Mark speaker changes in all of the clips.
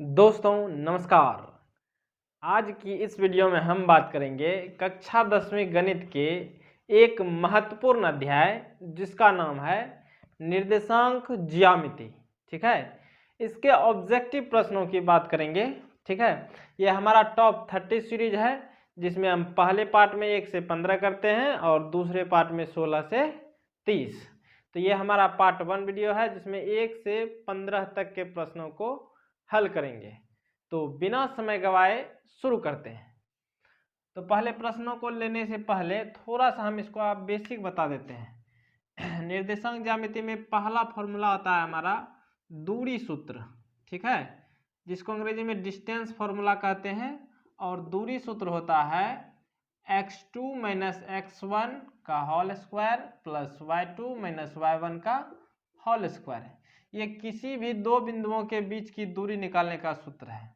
Speaker 1: दोस्तों नमस्कार। आज की इस वीडियो में हम बात करेंगे कक्षा 10वीं गणित के एक महत्वपूर्ण अध्याय जिसका नाम है निर्देशांक ज्यामिति। ठीक है, इसके ऑब्जेक्टिव प्रश्नों की बात करेंगे। ठीक है, यह हमारा टॉप 30 सीरीज है जिसमें हम पहले पार्ट में 1 से 15 करते हैं और दूसरे पार्ट में 16 से 30। तो ये हमारा पार्ट 1 वीडियो है जिसमें 1 से 15 तक के प्रश्नों को हल करेंगे। तो बिना समय गवाए शुरू करते हैं। तो पहले प्रश्नों को लेने से पहले थोड़ा सा हम इसको आप बेसिक बता देते हैं। निर्देशांक ज्यामिति में पहला फॉर्मूला होता है हमारा दूरी सूत्र। ठीक है, जिसको अंग्रेजी में डिस्टेंस फॉर्मूला कहते हैं। और दूरी सूत्र होता है x2 माइनस x1 का whole square plus y2 minus y1 का होल स्क्वायर। ये किसी भी दो बिंदुओं के बीच की दूरी निकालने का सूत्र है।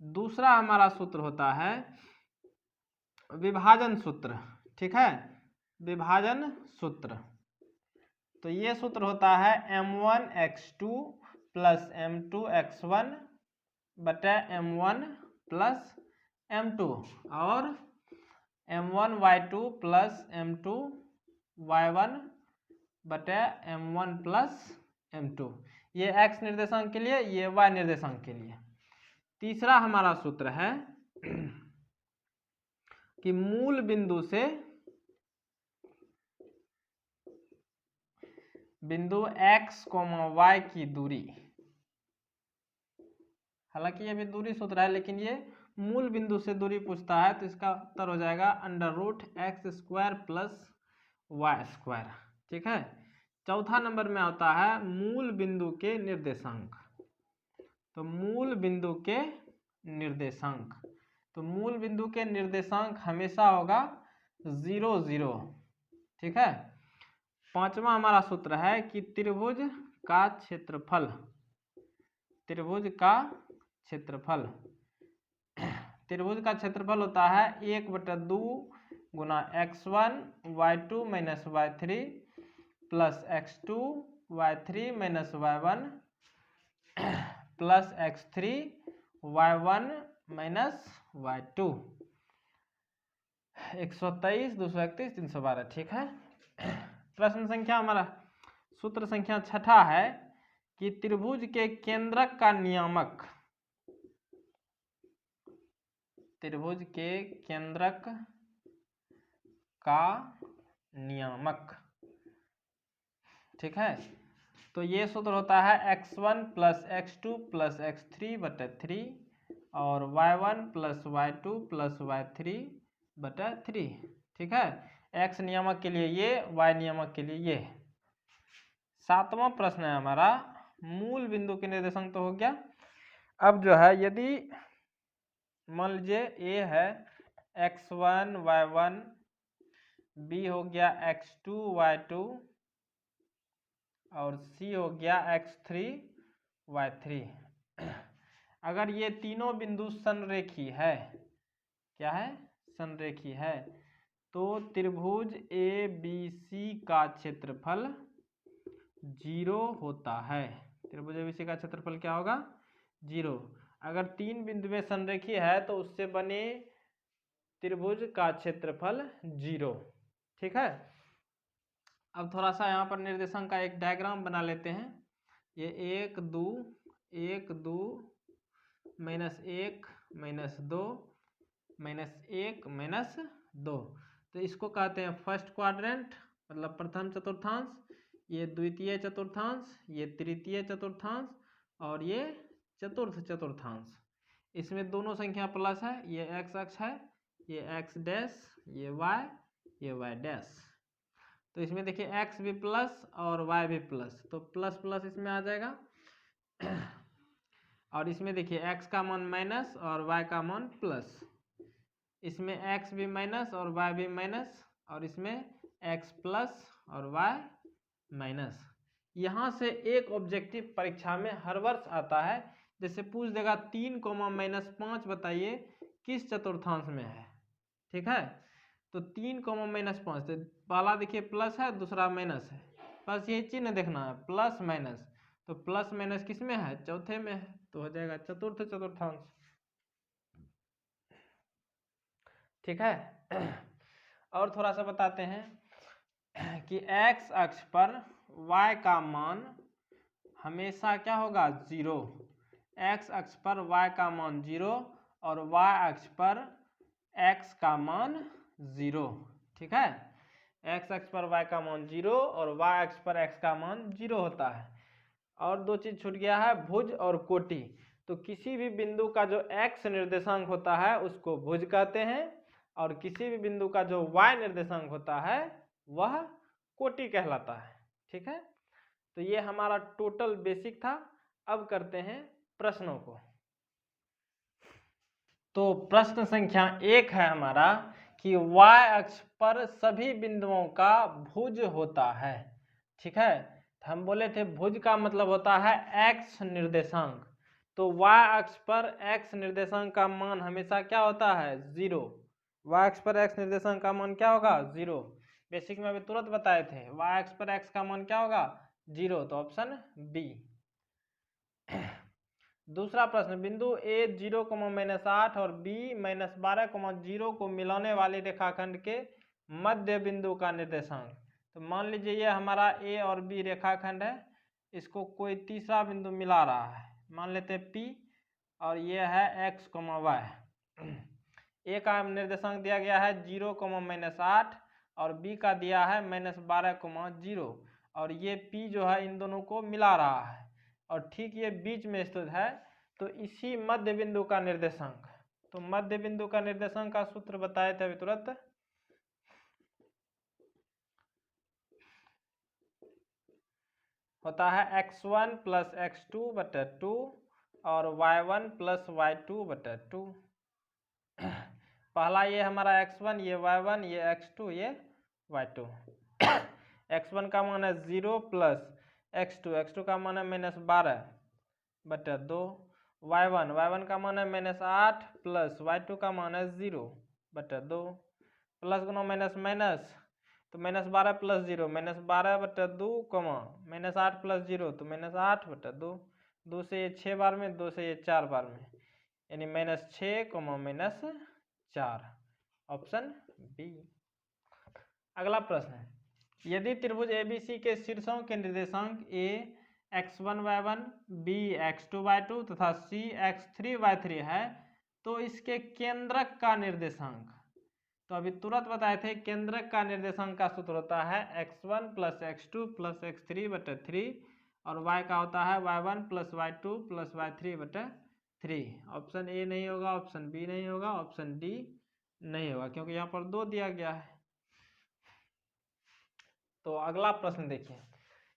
Speaker 1: दूसरा हमारा सूत्र होता है विभाजन सूत्र। ठीक है, विभाजन सूत्र। तो ये सूत्र होता है m1 x2 plus m2 x1 बटा m1 प्लस m2 और m1 y2 plus m2 y1 बटा m1 प्लस m2। ये x निर्देशांक के लिए, ये y निर्देशांक के लिए। तीसरा हमारा सूत्र है कि मूल बिंदु से बिंदु x, y की दूरी, हालांकि ये भी दूरी सूत्र है लेकिन ये मूल बिंदु से दूरी पूछता है, तो इसका उत्तर हो जाएगा √x² प्लस y²। ठीक है, चौथा नंबर में आता है मूल बिंदु के निर्देशांक। तो मूल बिंदु के निर्देशांक, तो मूल बिंदु के निर्देशांक हमेशा होगा 0 0। ठीक है, पांचवा हमारा सूत्र है कि त्रिभुज का क्षेत्रफल, त्रिभुज का क्षेत्रफल, त्रिभुज का क्षेत्रफल होता है 1/2 गुना x1 y2 minus y3 plus x2 y3 minus y1 plus x3 y1 minus y2। 123, 231, 312। ठीक है, प्रश्न संख्या हमारा सूत्र संख्या छठा है कि त्रिभुज के केंद्रक का नियामक, त्रिभुज के केंद्रक का नियामक। ठीक है, तो ये सूत्र होता है x1 plus x2 plus x3 बटा 3 और y1 plus y2 plus y3 बटा 3। ठीक है, x नियामक के लिए ये, y नियामक के लिए ये। सातवां प्रश्न है हमारा मूल बिंदु के निर्देशांक तो हो गया। अब जो है यदि मान लीजिए a है x1 y1, b हो गया x2 y2 और c हो गया x3 y3। अगर ये तीनों बिंदु संरेखी है, क्या है, संरेखी है, तो त्रिभुज ABC का क्षेत्रफल 0 होता है। त्रिभुज ABC का क्षेत्रफल क्या होगा, 0। अगर तीन बिंदुएं संरेखी है तो उससे बने त्रिभुज का क्षेत्रफल 0। ठीक है, अब थोड़ा सा यहाँ पर निर्देशांक का एक डायग्राम बना लेते हैं। ये 1 2 1 2 -1 -2 -1 -2। तो इसको कहते हैं फर्स्ट क्वाड्रेंट, मतलब प्रथम चतुर्थांश, ये द्वितीय चतुर्थांश, ये तृतीय चतुर्थांश और ये चतुर्थ चतुर्थांश। इसमें दोनों संख्या प्लस है, ये x अक्ष है, ये x डैश, ये y डैश। तो इसमें देखिए x भी प्लस और y भी प्लस, तो प्लस प्लस इसमें आ जाएगा। और इसमें देखिए x का मान माइनस और y का मान प्लस, इसमें x भी माइनस और y भी माइनस और इसमें x प्लस और y माइनस। यहाँ से एक ऑब्जेक्टिव परीक्षा में हर वर्ष आता है, जैसे पूछ देगा 3, -5 बताइए किस चतुर्थांश में है। ठीक है, तो 3, -5, तो पहला देखिए प्लस है, दूसरा माइनस है, बस ये चिन्ह देखना है प्लस माइनस। तो प्लस माइनस किस में है, चौथे में है। तो हो जाएगा चतुर्थ चतुर्थांश। ठीक है। और थोड़ा सा बताते हैं कि x अक्ष पर y का मान हमेशा क्या होगा, 0। x अक्ष पर y का मान 0 और y अक्ष पर x का मान 0। ठीक है, x अक्ष पर y का मान 0 और y अक्ष पर x का मान 0 होता है। और दो चीज छूट गया है, भुज और कोटि। तो किसी भी बिंदु का जो x निर्देशांक होता है उसको भुज कहते हैं, और किसी भी बिंदु का जो y निर्देशांक होता है वह कोटि कहलाता है। ठीक है, तो ये हमारा टोटल बेसिक था। अब करते हैं प्रश्नों को। तो प्रश्न संख्या 1 है हमारा कि y अक्ष पर सभी बिंदुओं का भुज होता है। ठीक है, हम बोले थे भुज का मतलब होता है x निर्देशांक। तो y अक्ष पर x निर्देशांक का मान हमेशा क्या होता है, 0। y अक्ष पर x निर्देशांक का मान क्या होगा, 0। बेसिक में अभी तुरंत बताए थे, y अक्ष पर x का मान क्या होगा, 0। तो ऑप्शन बी। दूसरा प्रश्न, बिंदु A 0,-8 और B -12,0 को मिलाने वाले रेखाखंड के मध्य बिंदु का निर्देशांक। तो मान लीजिए ये हमारा A और B रेखाखंड है, इसको कोई तीसरा बिंदु मिला रहा है, मान लेते हैं P, और ये है x, y। A का निर्देशांक दिया गया है 0,-8 और B का दिया है -12,0, और ये P जो है इन दोनों को मिला रहा है और ठीक ये बीच में स्थित है। तो इसी मध्य बिंदु का निर्देशांक, तो मध्य बिंदु का निर्देशांक का सूत्र बताए थे अभी तुरंत, होता है x1 + x2/2 और y1 + y2/2। पहला ये हमारा x1, ये y1, ये x2, ये y2। x1 का मान है 0 + x2, x2 का मान है -12/2। y1 का मान है -8 + y2 का मान है 0/2। प्लस गुना माइनस माइनस, तो -12 + 0 -12/2, -8 + 0 तो -8/2। 2 से ये 6 बार में, 2 से ये 4 बार में, यानी -6, -4। Option B. अगला प्रश्न है, यदि त्रिभुज ABC के शीर्षों के निर्देशांक A x1 y1, B x2 y2 तथा C x3 y3 है, तो इसके केंद्रक का निर्देशांक। तो अभी तुरंत बताए थे, केंद्रक का निर्देशांक का सूत्र होता है x1 + x2 + x3/3 और y का होता है y1 + y2 + y3/3। Option A नहीं होगा, ऑप्शन बी नहीं होगा, ऑप्शन डी नहीं होगा, क्योंकि यहाँ पर 2 दिया गया है। तो अगला प्रश्न देखिए,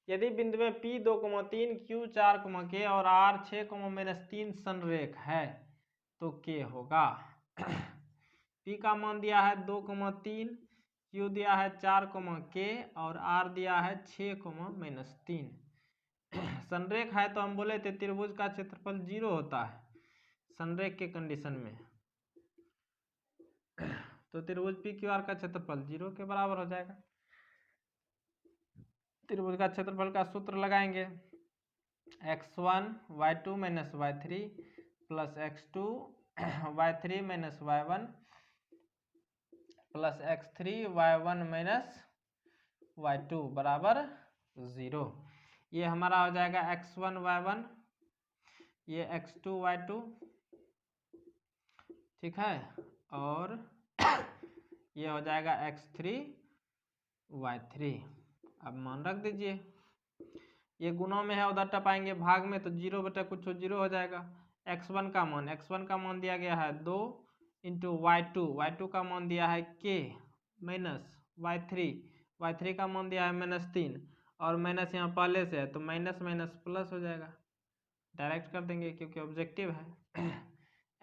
Speaker 1: यदि बिंदु में P 2,3, Q 4, K और R 6, संरेख है तो K होगा। P का मान दिया है 2,3, Q दिया है 4, K और R दिया है 6, संरेख है तो हम बोले थे त्रिभुज का क्षेत्रफल 0 होता है संरेख के कंडीशन में। तो त्रिभुज PQR का क्षेत्रफल 0 के बराबर हो जाएगा। त्रिभुज का क्षेत्रफल का सूत्र लगाएंगे, x1 y2 - y3 + x2 y3 - y1 + x3 y1 - y2 बराबर 0। ये हमारा हो जाएगा x1 y1, ये x2 y2, ठीक है, और ये हो जाएगा x3 y3। अब मान रख दीजिए, ये गुणों में है, उधर टपाएंगे भाग में, तो 0/कुछ 0 हो जाएगा। x1 का मान दिया गया है 2 × y2 का मान दिया है k -y3 का मान दिया है -3, और माइनस यहाँ पहले से है तो माइनस माइनस प्लस हो जाएगा, डायरेक्ट कर देंगे क्योंकि ऑब्जेक्टिव है।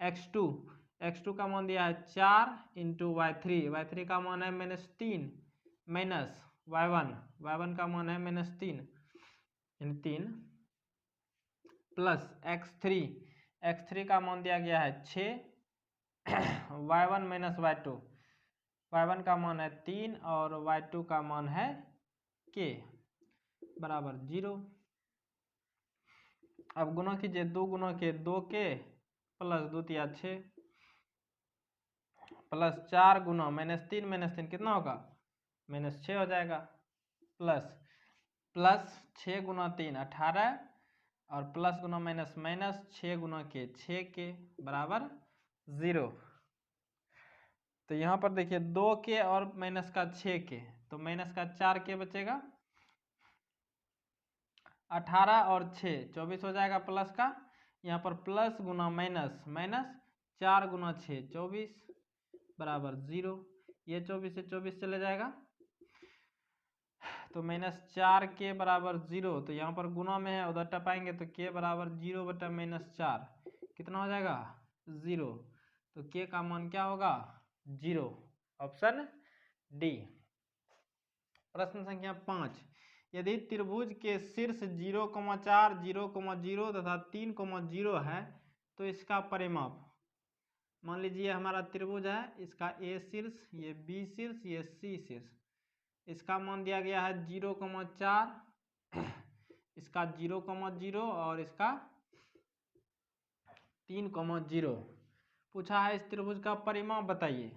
Speaker 1: x2 का मान दिया है 4 × y3 का मान है -3 माइनस y1 का मान है -3 3 प्लस x3 का मान दिया गया है 6 y1 - y1 का मान है 3 और y2 का मान है k बराबर 0। अब गुना कीजिए, 2 गुना के 2 के प्लस 2 तिया 6 प्लस 4 गुना -3 कितना होगा -6 हो जाएगा, प्लस प्लस 6 गुना 3 18 और प्लस गुना माइनस माइनस 6 गुना के 6 के बराबर 0। तो यहाँ पर देखिए 2 के और माइनस का 6 के, तो माइनस का 4 के बचेगा, 18 और 6 24 हो जाएगा प्लस का, यहाँ पर प्लस गुना माइनस माइनस 4 गुना 6 24 बराबर 0। ये 24 से 24 चले जाएगा, तो -4 के बराबर 0। तो यहाँ पर गुना में है, उधर टपाएंगे तो के बराबर 0 बटा -4 कितना हो जाएगा 0। तो के का मान क्या होगा 0, ऑप्शन डी। प्रश्न संख्या 5, यदि त्रिभुज के शीर्ष 0,4 0,0 तथा 3,0 है तो इसका परिमाप, मान लीजिए हमारा त्रिभुज है, इसका ए शीर्ष, ये बी शीर्ष, ये सी शीर्ष, इसका मान दिया गया है 0,4, इसका 0,0 और इसका 3,0। पूछा है इस त्रिभुज का परिमाप बताइए।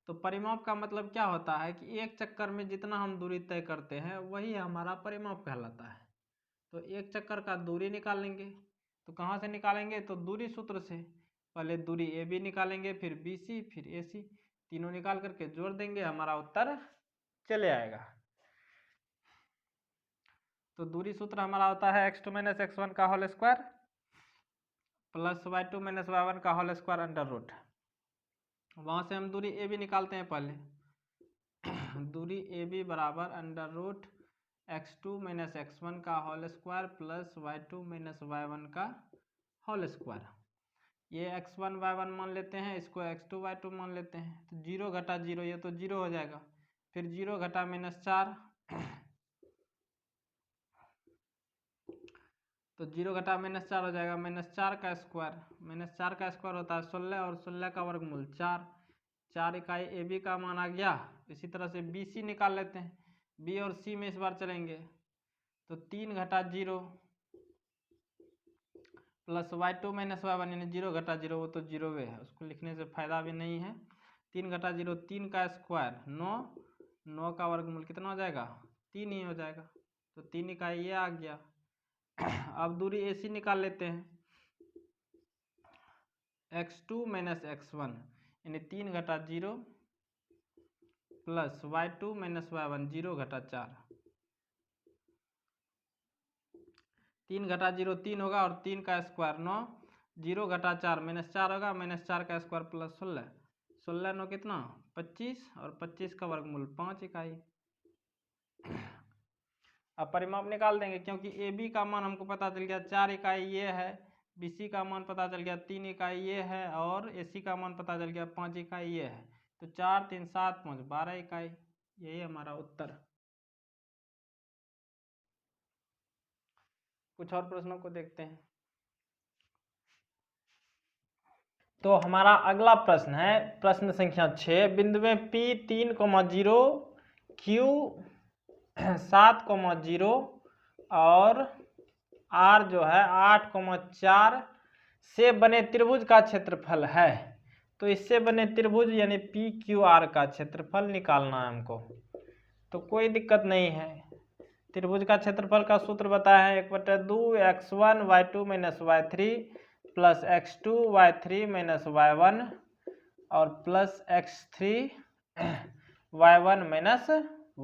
Speaker 1: तो परिमाप का मतलब क्या होता है कि एक चक्कर में जितना हम दूरी तय करते हैं वही हमारा परिमाप कहलाता है। तो एक चक्कर का दूरी निकाल लेंगे, तो कहाँ से निकालेंगे, तो दूरी सूत्र से। पहले दूरी ए बी निकालेंगे, फिर बी सी, फिर ए सी, तीनों निकाल करके जोड़ देंगे, हमारा उत्तर चले आएगा। तो दूरी सूत्र हमारा होता है x2 - x1 का whole square plus y2 - y1 का होल स्क्वायर अंडर रूट। वहाँ से हम दूरी ए बी निकालते हैं पहले। दूरी ए बी बराबर अंडर रूट x2 - x1 का whole square plus y2 - y1 का होल स्क्वायर। ये x1 y1 मान लेते हैं, इसको x2 y2 मान लेते हैं, तो 0 घटा 0 ये तो 0 हो जाएगा, फिर 0 घटा -4 तो 0 घटा -4 हो जाएगा, -4 का स्क्वायर, -4 का स्क्वायर होता है 16 और 16 का वर्गमूल 4, 4 इकाई ए बी का मान आ गया। इसी तरह से बी सी निकाल लेते हैं, बी और सी में इस बार चलेंगे, तो 3 घटा 0 प्लस y2 - y1 यानी 0 घटा 0, वो तो 0 है, उसको लिखने से फायदा भी नहीं है। 3 घटा 0 3 का स्क्वायर 9, 9 का वर्गमूल कितना हो जाएगा 3 ही हो जाएगा, तो 3 इकाई ये आ गया। अब दूरी ए सी निकाल लेते हैं, x2 - x1 यानी 3 घटा 0 प्लस y2 - y1 0 घटा 4, 3 घटा 0 3 होगा और 3 का स्क्वायर 9, 0 घटा 4 -4 होगा, -4 का स्क्वायर प्लस 16, 16 9 कितना 25 और 25 का वर्गमूल 5 इकाई। अब परिमाप निकाल देंगे, क्योंकि ए बी का मान हमको पता चल गया 4 इकाई ये है, बी सी का मान पता चल गया 3 इकाई ये है, और ए सी का मान पता चल गया 5 इकाई ये है, तो 4 3 7 5 12 इकाई, यही हमारा उत्तर। कुछ और प्रश्नों को देखते हैं। तो हमारा अगला प्रश्न है प्रश्न संख्या 6, बिंदुएं P 3,0 Q 7,0 और R जो है 8,4 से बने त्रिभुज का क्षेत्रफल है। तो इससे बने त्रिभुज यानी PQR का क्षेत्रफल निकालना है हमको। तो कोई दिक्कत नहीं है, त्रिभुज का क्षेत्रफल का सूत्र बताया है 1/2 x1 y2 - y3 plus x2 y3 - y1 और प्लस x3 y1 -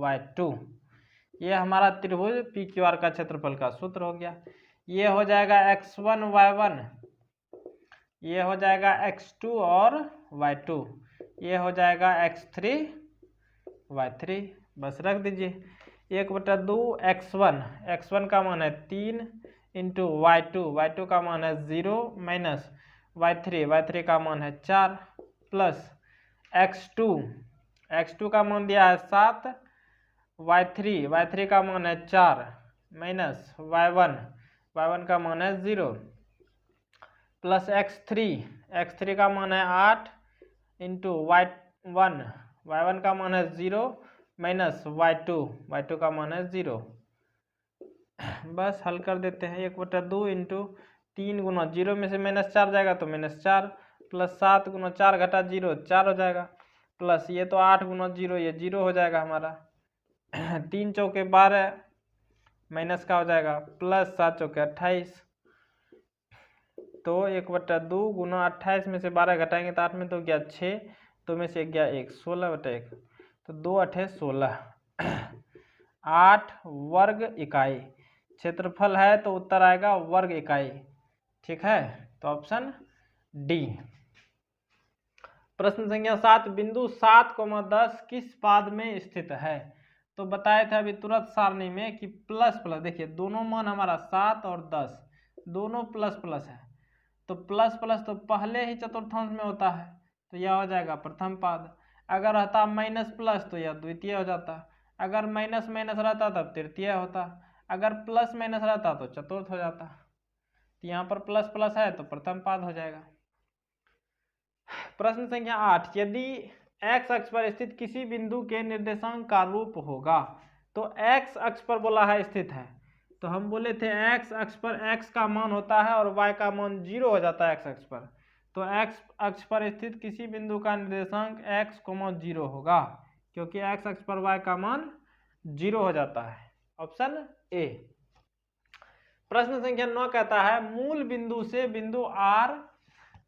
Speaker 1: y2। ये हमारा त्रिभुज PQR का क्षेत्रफल का सूत्र हो गया। ये हो जाएगा x1 y1, ये हो जाएगा x2 और y2, ये हो जाएगा x3 y3, बस रख दीजिए। 1/2 x1, x1 का मान है 3 इंटू y2 का मान है 0 माइनस y3 का मान है 4 प्लस x2 का मान दिया है 7, y3 का मान है 4 माइनस y1 का मान है 0 प्लस x3 का मान है 8 इंटू y1 का मान है 0 माइनस y2 का मान है 0 बस हल कर देते हैं। 1/2 इंटू 3 गुना 0 में से -4 जाएगा तो -4 प्लस 7 गुना 4 घटा 0 4 हो जाएगा, प्लस ये तो 8 गुना 0 ये 0 हो जाएगा हमारा। 3 चौके 12 माइनस का हो जाएगा, प्लस 7 चौके 28। तो 1/2 गुना 28 में से 12 घटाएंगे तो 8 में तो गया 6, तो में से गया 1, 16/1, तो 2 8 16 8 वर्ग इकाई क्षेत्रफल है, तो उत्तर आएगा वर्ग इकाई। ठीक है, तो ऑप्शन डी। प्रश्न संख्या 7, बिंदु 7,10 किस पाद में स्थित है? तो बताए थे अभी तुरंत सारणी में कि प्लस प्लस, देखिए दोनों मान हमारा 7 और 10 दोनों प्लस प्लस है, तो प्लस प्लस तो पहले ही चतुर्थांश में होता है, तो यह हो जाएगा प्रथम पाद। अगर रहता माइनस प्लस तो यह द्वितीय हो जाता, अगर माइनस माइनस रहता तब तृतीय होता, अगर प्लस माइनस रहता तो चतुर्थ हो जाता। तो यहाँ पर प्लस प्लस है तो प्रथम पाद हो जाएगा। प्रश्न संख्या 8, यदि x अक्ष पर स्थित किसी बिंदु के निर्देशांक का रूप होगा, तो x अक्ष पर बोला है स्थित है, तो हम बोले थे x अक्ष पर x का मान होता है और y का मान 0 हो जाता है x अक्ष पर, तो x अक्ष पर स्थित किसी बिंदु का निर्देशांक x, 0 होगा, क्योंकि x अक्ष पर y का मान 0 हो जाता है। Option A. प्रश्न संख्या 9 कहता है मूल बिंदु से बिंदु r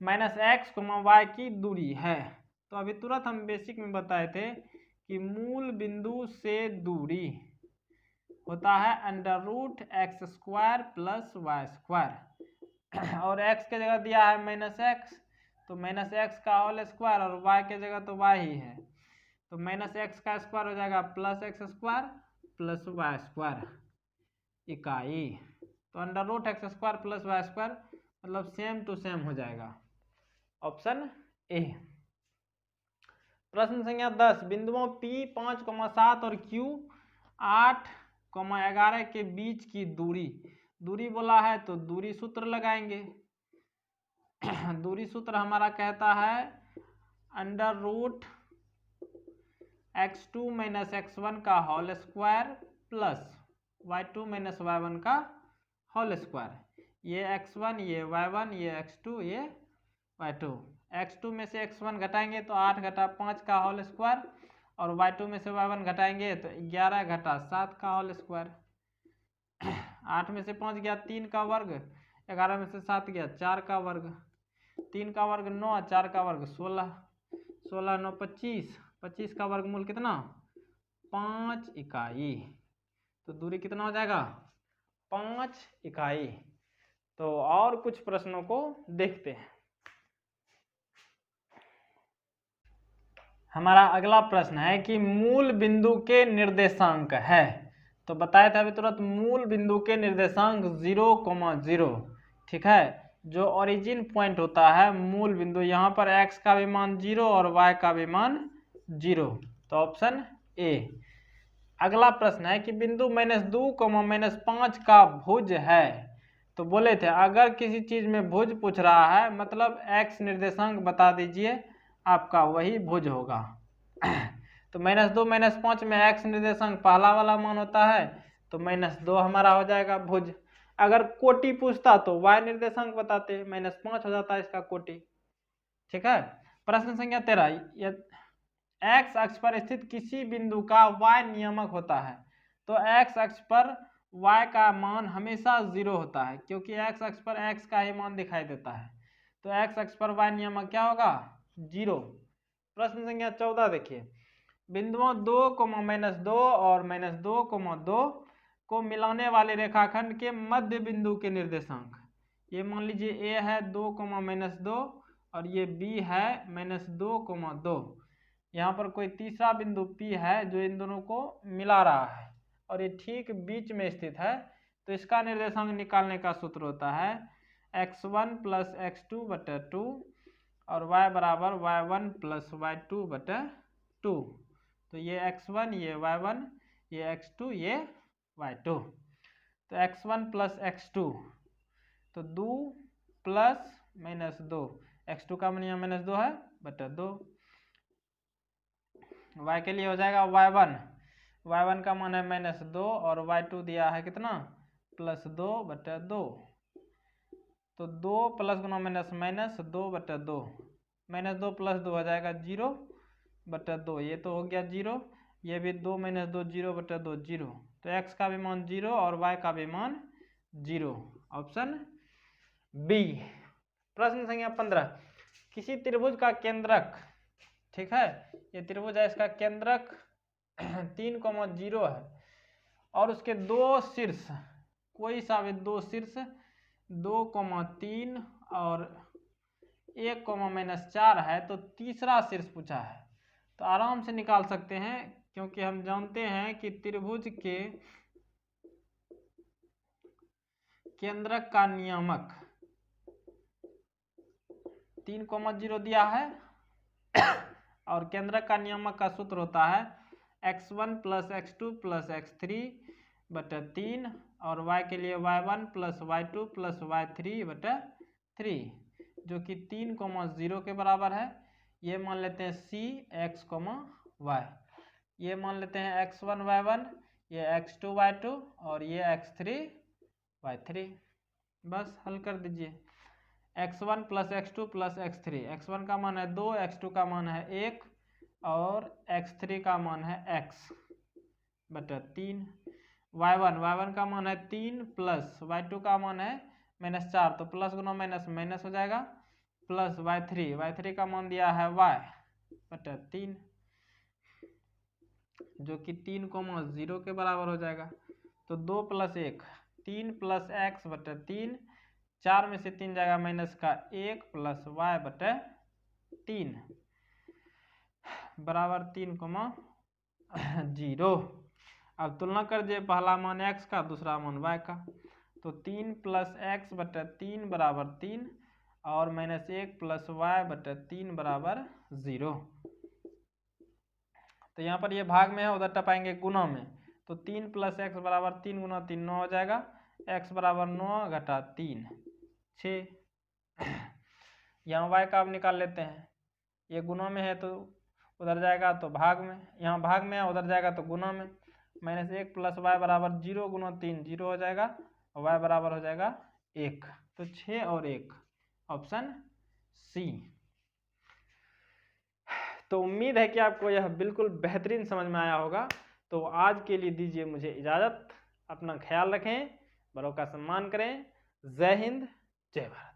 Speaker 1: -x, y की दूरी है। तो अभी तुरंत हम बेसिक में बताए थे कि मूल बिंदु से दूरी होता है √x² + y², और x के जगह दिया है -x, तो -x का होल स्क्वायर, और y के जगह तो y ही है, तो -x का स्क्वायर हो जाएगा +x² + y² इकाई, तो √x² + y² मतलब सेम टू सेम हो जाएगा। Option A. प्रश्न संख्या 10, बिंदुओं P 5,7 और Q 8,11 के बीच की दूरी बोला है, तो दूरी सूत्र लगाएंगे। दूरी सूत्र हमारा कहता है √x2 - x1 का whole square plus y2 - y1 का होल स्क्वायर, ये x1 ये y1 ये x2 ये y2, x2 में से x1 घटाएंगे तो 8 घटा 5 का होल स्क्वायर, और y2 में से y1 घटाएंगे तो 11 घटा 7 का होल स्क्वायर। 8 में से 5 गया 3 का वर्ग, 11 में से 7 गया 4 का वर्ग, 3 का वर्ग 9, 4 का वर्ग 16, 16 9 25, 25 का वर्गमूल कितना 5 इकाई, तो दूरी कितना हो जाएगा 5 इकाई। तो और कुछ प्रश्नों को देखते हैं। हमारा अगला प्रश्न है कि मूल बिंदु के निर्देशांक है, तो बताया था अभी तुरंत मूल बिंदु के निर्देशांक 0,0, ठीक है, जो ओरिजिन पॉइंट होता है मूल बिंदु, यहाँ पर x का भी मान 0 और y का भी मान 0, तो ऑप्शन ए। अगला प्रश्न है कि बिंदु -2, -5 का भुज है, तो बोले थे अगर किसी चीज में भुज पूछ रहा है मतलब x निर्देशांक बता दीजिए, आपका वही भुज होगा। तो -2 -5 में x निर्देशांक पहला वाला मान होता है, तो -2 हमारा हो जाएगा भुज। अगर कोटि पूछता तो y निर्देशांक बताते, -5 हो जाता है इसका कोटि। ठीक है। प्रश्न संख्या 13, x अक्ष पर स्थित किसी बिंदु का y नियामक होता है, तो x अक्ष पर y का मान हमेशा 0 होता है, क्योंकि x अक्ष पर x का ही मान दिखाई देता है, तो x अक्ष पर y नियामक क्या होगा 0। प्रश्न संख्या 14 देखिए, बिंदुओं 2, -2 और -2, को मिलाने वाले रेखाखंड के मध्य बिंदु के निर्देशांक, ये मान लीजिए a है 2, -2 और ये b है -2, 2, यहाँ पर कोई तीसरा बिंदु P है जो इन दोनों को मिला रहा है और ये ठीक बीच में स्थित है, तो इसका निर्देशांक निकालने का सूत्र होता है x1 + x2/2 और y बराबर y1 + y2/2, तो ये x1 ये y1 ये x2 ये y2, तो x1 + x2 तो 2 + -2, x2 का मान यहाँ -2 है बटा 2, y के लिए हो जाएगा y1 का मान है -2 और y2 दिया है कितना प्लस 2/2। तो 2 प्लस गुना माइनस माइनस 2/2, -2 + 2 हो जाएगा 0/2। ये तो हो गया 0, ये भी 2 - 2 0/2 0। तो x का भी मान 0 और y का भी मान 0, ऑप्शन बी। प्रश्न संख्या 15, किसी त्रिभुज का केंद्रक, ठीक है, ये त्रिभुज है, इसका केंद्रक 3,0 है और उसके दो शीर्ष, कोई सा भी दो शीर्ष 2,3 और 1,-4 है, तो तीसरा शीर्ष पूछा है। तो आराम से निकाल सकते हैं, क्योंकि हम जानते हैं कि त्रिभुज के केंद्रक का नियामक 3,0 दिया है और केंद्रक का नियामक का सूत्र होता है x1 + x2 + x3/3 और y के लिए y1 + y2 + y3/3, जो कि 3,0 के बराबर है। ये मान लेते हैं c x, y, ये मान लेते हैं x1 y1, ये x2 y2 और ये x3 y3। बस हल कर दीजिए। x1 + x2 + x3, x1 का मान है 2, x2 का मान है 1 और x3 का मान है x/3। y1 का मान है 3 प्लस y2 का मान है -4, तो प्लस गुना माइनस माइनस हो जाएगा, प्लस y3 का मान दिया है y/3, जो कि 3,0 के बराबर हो जाएगा। तो 2 + 1 3 + x/3, 4 में से 3 जाएगा माइनस का 1 + y/3 बराबर 3,0। अब तुलना कर दीजिए, पहला मान x का, दूसरा मान y का। तो 3 + x/3 बराबर 3 और -1 + y/3 बराबर 0। तो यहाँ पर ये भाग में है, उधर टपाएंगे गुना में। तो 3 + x बराबर 3 × 3 9 हो जाएगा, x बराबर 9 - 3 6। यहाँ y का अब निकाल लेते हैं, ये गुना में है तो उधर जाएगा तो भाग में, यहाँ भाग में है उधर जाएगा तो गुना में। -1 + y बराबर 0 × 3 0 हो जाएगा और y बराबर हो जाएगा 1। तो 6 और 1, ऑप्शन सी। तो उम्मीद है कि आपको यह बिल्कुल बेहतरीन समझ में आया होगा। तो आज के लिए दीजिए मुझे इजाज़त। अपना ख्याल रखें, बड़ों का सम्मान करें। जय हिंद, जय भारत।